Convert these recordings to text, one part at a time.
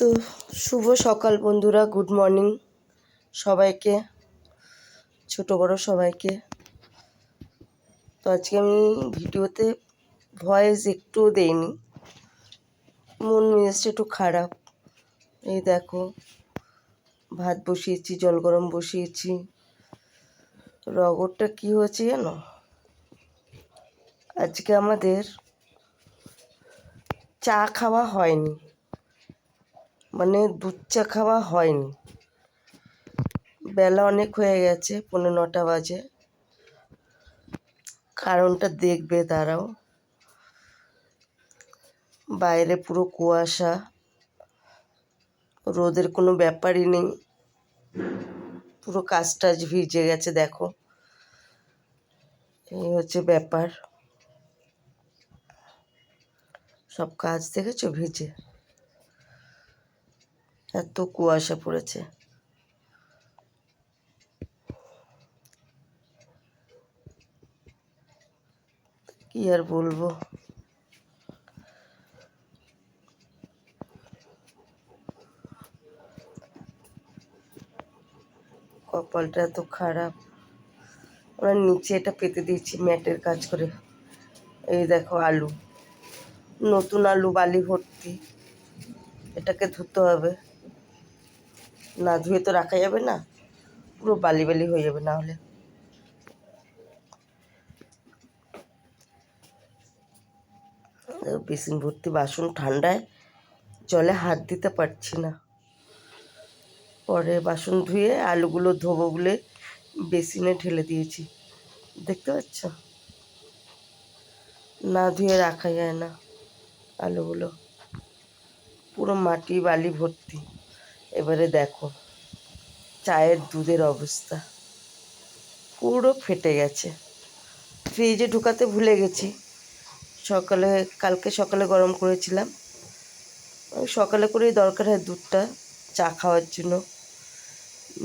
তো শুভ সকাল বন্ধুরা, গুড মর্নিং সবাইকে, ছোট বড় সবাইকে। তো আজকে আমি ভিডিওতে ভয়েস একটুও দেইনি, মন মেজাজটা একটু খারাপ। এই দেখো, ভাত বসিয়েছি, জল গরম বসিয়েছি। রগরটা কি হয়েছে জানো, আজকে আমাদের চা খাওয়া হয়নি, মানে দুধ চা খাওয়া হয়নি। বেলা অনেক হয়ে গেছে, 9:30 বাজে। কারণটা দেখবে, দাঁড়াও। বাইরে পুরো কুয়াশা, রোদের কোনো ব্যাপারই নেই, পুরো কাজ টাজ ভিজে গেছে। দেখো, এই হচ্ছে ব্যাপার। সব কাজ দেখেছো ভিজে, এত কুয়াশা পড়েছে। কি আর বলবো, কপালটা এত খারাপ। আমরা নিচে এটা পেতে দিয়েছি ম্যাটের কাজ করে। এই দেখো আলু, নতুন আলু, বালি ভর্তি। এটাকে ধুতে হবে, না ধুয়ে তো রাখা যাবে না, পুরো বালি বালি হয়ে যাবে না হলে। বেসিন ভর্তি বাসন, ঠান্ডায় জলে হাত দিতে পারছি না। পরে বাসন ধুয়ে আলুগুলো ধোবো বলে বেসিনে ঢেলে দিয়েছি। দেখতে পাচ্ছ, না ধুয়ে রাখা যায় না আলুগুলো, পুরো মাটি বালি ভর্তি। এবারে দেখো চায়ের দুধের অবস্থা, পুরো ফেটে গেছে। ফ্রিজে ঢুকাতে ভুলে গেছি, কালকে সকালে গরম করেছিলাম। ওই সকালে করেই দরকার হয় দুধটা চা খাওয়ার জন্য।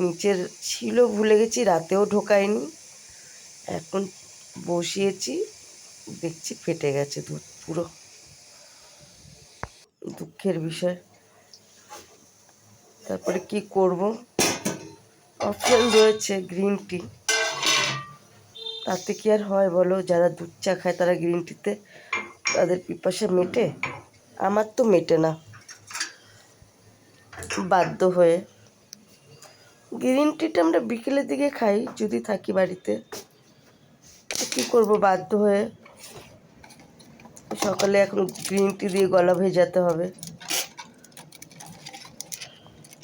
নিচের ছিল, ভুলে গেছি, রাতেও ঢোকায়নি। এখন বসিয়েছি, দেখছি ফেটে গেছে দুধ পুরো। দুঃখের বিষয়। তারপরে কি করব, অপশন রয়েছে গ্রিন টি। তাতে কি আর হয় বলো, যারা দুধ চা খায় তারা গ্রিন টিতে তাদের পিপাসা মেটে, আমার তো মেটে না। বাধ্য হয়ে গ্রিন টিটা আমরা বিকেলের দিকে খাই যদি থাকি বাড়িতে। কী করব, বাধ্য হয়ে সকালে এখন গ্রিন টি দিয়ে গলা ভেজাতে হবে,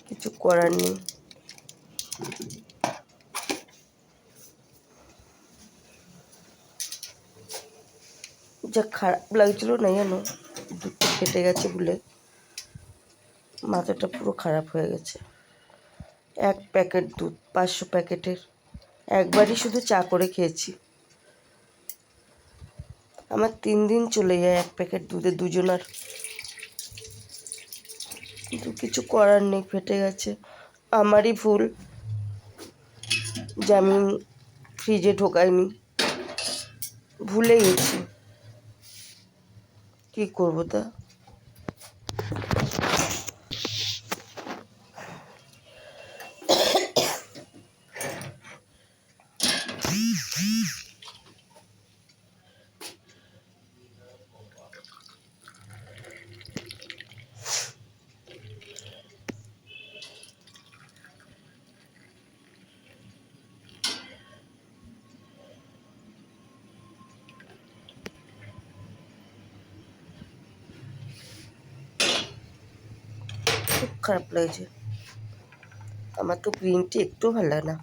কিছু করার নেই। যা খারাপ লাগছিল না জানো, দুধটা ফেটে গেছে বলে মাথাটা পুরো খারাপ হয়ে গেছে। এক প্যাকেট দুধ, 500 প্যাকেটের, একবারই শুধু চা করে খেয়েছি। আমার 3 দিন চলে যায় এক প্যাকেট দুধে দুজনার, কিন্তু কিছু করার নেই, ফেটে গেছে। আমারই ভুল যে আমি ফ্রিজে ঢোকাইনি, ভুলে গেছি। কী করবো তা। খুব খারাপ লাগছে, আমার তো গ্রিন টি একটু ভালো লাগে না।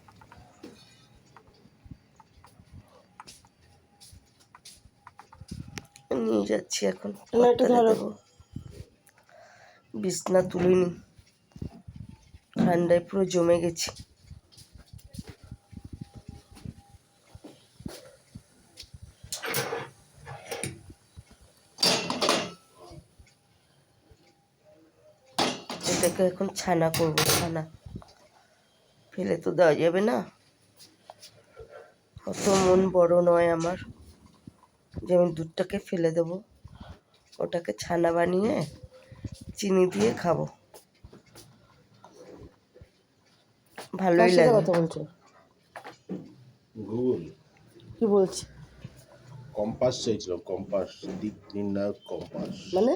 নিয়ে যাচ্ছি এখন, দেবো। বিছনা তুলিনি, ঠান্ডায় পুরো জমে গেছি। এটাকে এখন ছানা করবো, ছানা ফেলে তো দেওয়া যাবে না। অত মন বড় নয় আমার যে আমি দুধটাকে ফেলে দেবো। ওটাকে ছানা বানিয়ে চিনি দিয়ে খাবো। ভালোই লাগে। কথা বলছো? গুগল কি বলছে? কম্পাস চাইছিল, কম্পাস, দিক নির্ণায়ক কম্পাস। মানে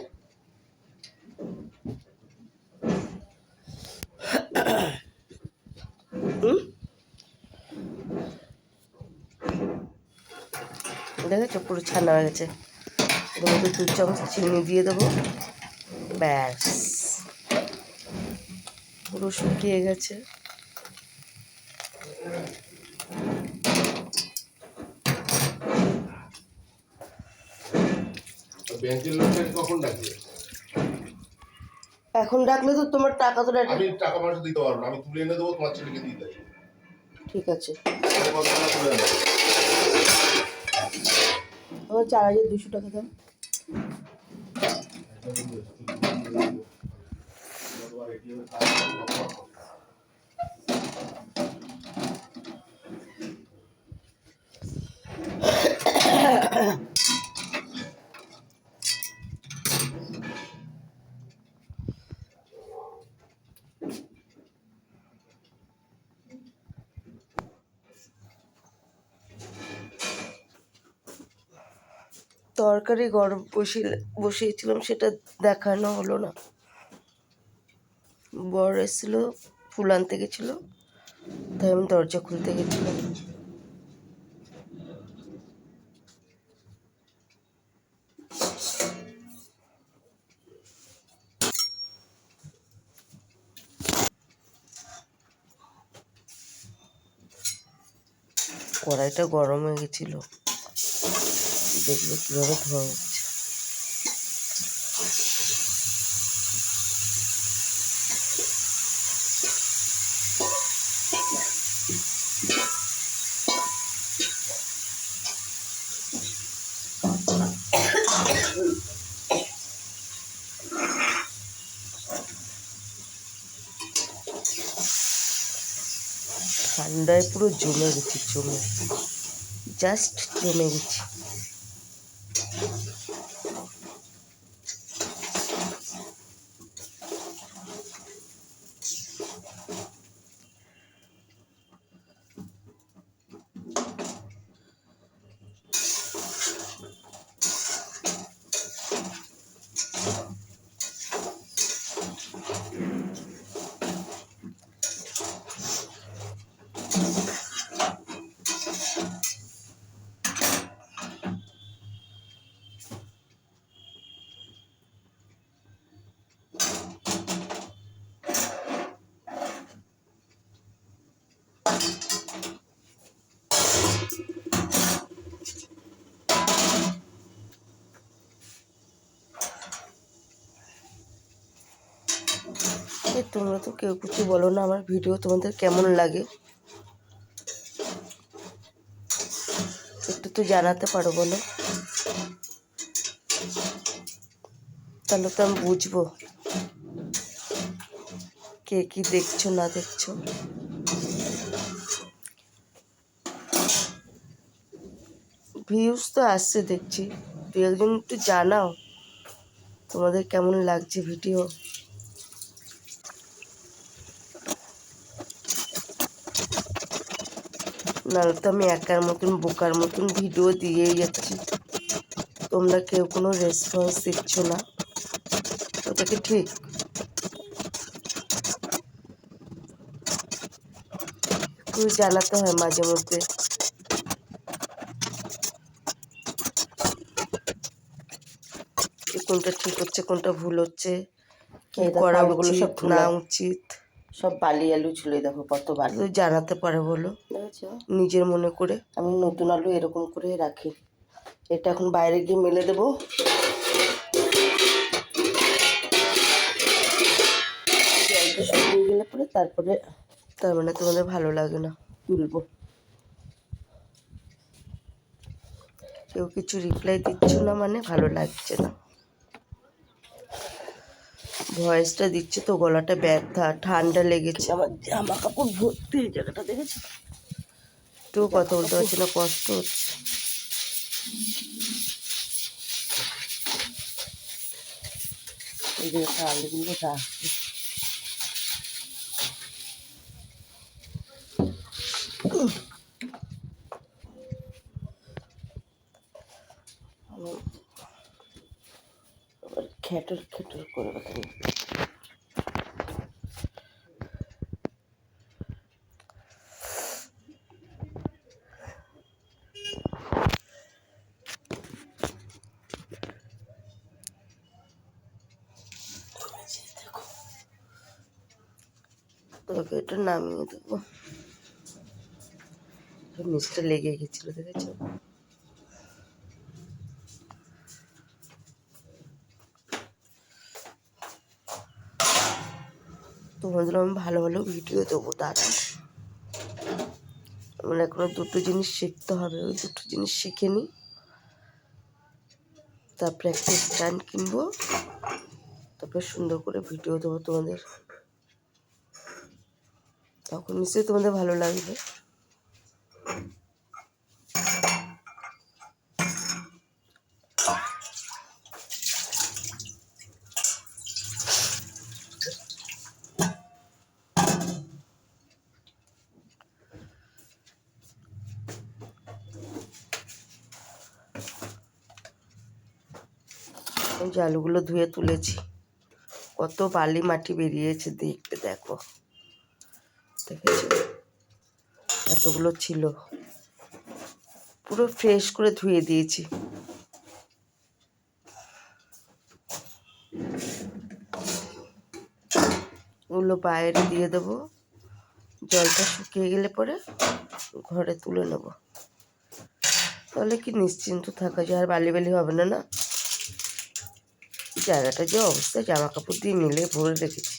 দেখেছো পুরো ছানা হয়ে গেছে। এর মধ্যে 2 চামচ চিনি দিয়ে দেবো, ব্যাস পুরো শুকিয়ে গেছে। ব্যাংকের লোকটাকে কখন ডাকবে? এখন ডাকলে তো তোমার টাকা তো আমি টাকা পয়সা দিতে পারবো না, আমি তুলে এনে দেবো, তোমার ছেলেকে দিয়ে দেবো। ঠিক আছে, তুলে এনে দেবো। আমার 4200 টাকা দাও। তরকারি গরম বসিয়েছিলাম, সেটা দেখানো হলো না। বর এসেছিলো, ফুল আনতে গেছিলো, তাই আমি দরজা খুলতে গেছিলাম। কড়াইটা গরম হয়ে গেছিলো, দেখবে কীভাবে ধোয়া উঠছে। ঠান্ডায় পুরো জমে গেছি, জাস্ট জমে গেছি। তোমরা তো কেউ কিছু বলো না, আমার ভিডিও তোমাদের কেমন লাগে একটু তো জানাতে পারো, বলো, তাহলে তো আমি বুঝবো কে কি দেখছো না দেখছো। ভিউজ তো আসছে দেখছি, দু একজন একটু জানাও তোমাদের কেমন লাগছে ভিডিও। নাহলে তো আমি একার মতন বোকার মতন ভিডিও দিয়েই যাচ্ছি, তোমরা কেউ কোনো রেসপন্স দিচ্ছ না, ওটা কি ঠিক? একটু জানাতে হয় মাঝে মধ্যে। কোনটা ঠিক হচ্ছে, কোনটা ভুল হচ্ছে, কি করা উচিত না উচিত, সব বালি আলু ছিল, দেখো কত বালি। তো জানাতে পারে, বলো, দেখেছো? নিজের মনে করে। আমি নতুন আলু এরকম করে রাখি। এটা এখন বাইরে গিয়ে মেলে দেবো। জলটা শুকিয়ে গেলে পরে তারপরে তার মানে তোমাদের ভালো লাগে না? তুলবো। কেউ কিছু রিপ্লাই দিচ্ছ না মানে ভালো লাগছে না। ভয়েসটা দিচ্ছে তো, গলাটা ব্যথা, ঠান্ডা লেগেছে। আমার জামা কাপড় ভর্তি এই জায়গাটা, দেখেছো? একটু কথা বলতে পারছি না, কষ্ট হচ্ছে। এই যে আলুগুলো রাখছি। খ্যাটর খ্যাটর করে রাখি। তোকে এটা নামিয়ে দেবো। নিচটা লেগে গেছিল, দেখেছো? তোমাদের আমি ভালো ভালো ভিডিও দেবো দাদা। আমার এখনো দুটো জিনিস শিখতে হবে, ওই দুটো জিনিস শিখে নিই, তারপরে একটা স্ট্যান্ড কিনবো, তারপরে সুন্দর করে ভিডিও দেবো তোমাদের, তখন নিশ্চয়ই তোমাদের ভালো লাগবে। যে আলুগুলো ধুয়ে তুলেছি, কত বালি মাটি বেরিয়েছে দেখতে, দেখো, দেখেছো? এতগুলো ছিল, পুরো ফ্রেশ করে ধুয়ে দিয়েছি। ওগুলো বাইরে দিয়ে দেবো, জলটা শুকিয়ে গেলে পরে ঘরে তুলে নেব, তাহলে কি নিশ্চিন্ত থাকা যায়, আর বালি বালি হবে না। না, জায়গাটা যে অবস্থা, জামা কাপড় দিয়ে মিলে ভরে রেখেছি,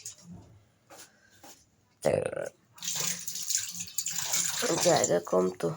জায়গা কম তো।